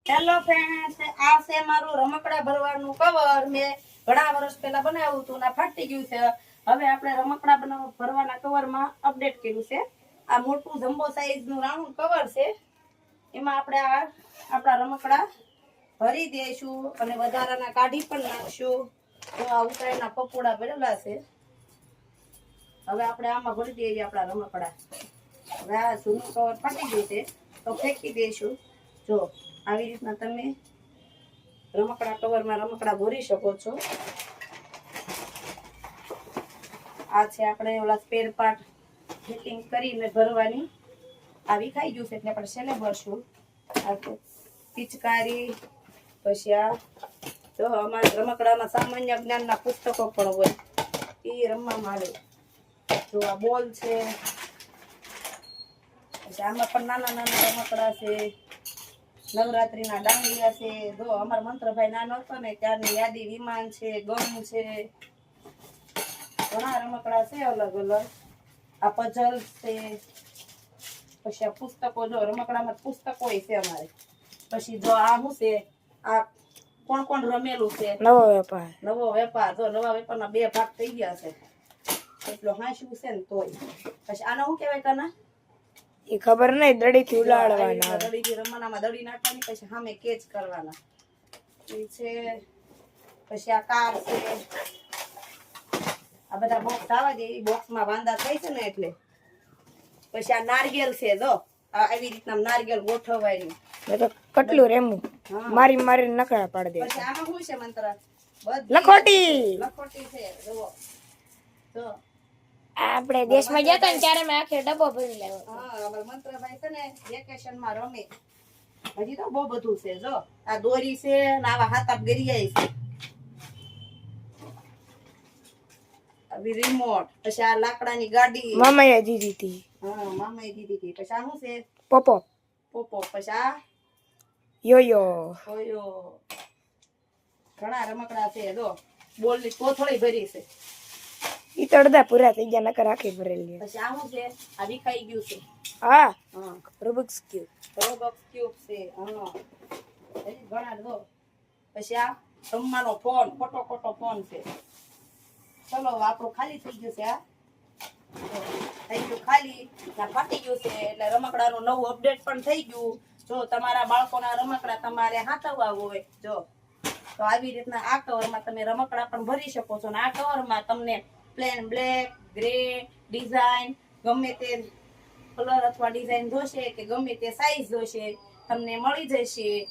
Hello friends, આ છે મારું રમકડા ભરવાનું કવર. મેં ઘણા વર્ષ પહેલા બનાવ્યું હતું ને ફાટી ગયું છે. હવે આપણે રમકડા ભરવાના કવરમાં અપડેટ કર્યું છે. આ મોટું જમ્બો સાઈઝનું રાઉન્ડ કવર છે. એમાં આપણે આપણા રમકડા ભરી દઈશું અને વધારાના કાઢી પણ નાખશું. તો આ ઉતારીના પકોડા ભરેલા છે. હવે આપણે આમાં ભરી દઈએ આપણા રમકડા. હવે આ જૂનું કવર ફાટી ગયું છે તો ફેંકી દઈશું. જો આવી રીતના તમે રમકડા કવરમાં રમકડા ભરી શકો છો. આ છે આપણે ઓલા સ્પેર પાર્ટ ફિટિંગ કરીને ભરવાની. આવી ખાઈ ગયું છે એટલે આપણે શેને ભરશું. આ પિચકારી, પછી આ જો અમારા રમકડામાં સામાન્ય જ્ઞાનના પુસ્તકો પણ હોય, એ રમવામાં આવે. જો આ બોલ છે, પછી આમાં પણ નાના નાના રમકડા છે. નવરાત્રીના દાંડિયા છે. જો અમારા મંત્રભાઈ નાનો હતો ને ત્યારની યાદી વિમાન છે, ગમ છે, ઘણા રમકડા છે અલગ અલગ. આ પઝલ છે, પછી આ પુસ્તકો. જો રમકડામાં પુસ્તકો છે અમારે. પછી જો આ શું છે, આ કોણ કોણ રમેલું છે, નવો વેપાર. જો નવા વેપારના 2 ભાગ થઈ ગયા છે. એટલો હાંસવું છે ને તોય. પછી આને શું કહેવાય કાના? એ ખબર નહીં. દડીથી ઉલાડવાના, દડીથી રમવાનામાં દડી નાખવાની, પછી સામે કેચ કરવાના એ છે. પછી આ કાર છે. આ બધા બોક્સ આવવા દે, એ બોક્સમાં વાંધા થાય છે ને એટલે. પછી આ નારિયેલ છે. જો આવી રીતના નારિયેલ ગોઠવવાની. મેં તો કેટલું રેમું મારી મારી નખરા પાડી દે. પછી આમાં શું છે મંત્ર? લખોટી છે. જુઓ જો આપણે દેશમાં ગયા હતા ને ત્યારે મેં આખે ડબ્બો ભરી લાવ્યો. હા, અમારા મંત્રભાઈ છે ને વેકેશનમાં રમે. હજી તો બહુ બધું છે. જો આ દોરી છે ને આવા હાથ ગરિયાઈ છે. આવી રિમોટ. પછી આ લાકડાની ગાડી મામાએ દીધી હતી. હા, મામાએ દીધી હતી. પછી આ શું છે? પોપો. પછી આ યોયો. ઘણા રમકડા છે. જો બોલની કોથળી ભરી છે. ઈ તો અડધા પૂરા થઈ ગયા, નકર આખી ભરેલી. પછી આ શું છે? આ વિખાઈ ગયું છે. હા, હા, રૂબિક્સ ક્યુબ. ક્યુબ છે. હા, ઘણા. જો પછી આ રમવાનો ફોન, ખોટો ફોન છે. ચલો આપણું ખાલી થઈ ગયું છે. આ થઈ ગયું ખાલી, ફાટી ગયું છે એટલે રમકડાનું નવું અપડેટ પણ થઈ ગયું. જો તમારા બાળકોના રમકડા તમારે હાથવવા હોય જો તો આવી રીતના આ કવરમાં તમે રમકડા પણ ભરી શકો છો. અને આ કવરમાં તમને પ્લેન બ્લેક, ગ્રે, ડિઝાઇન ગમે તે કલર અથવા ડિઝાઇન જોશે કે ગમે તે સાઈઝ જોશે તમને મળી જશે.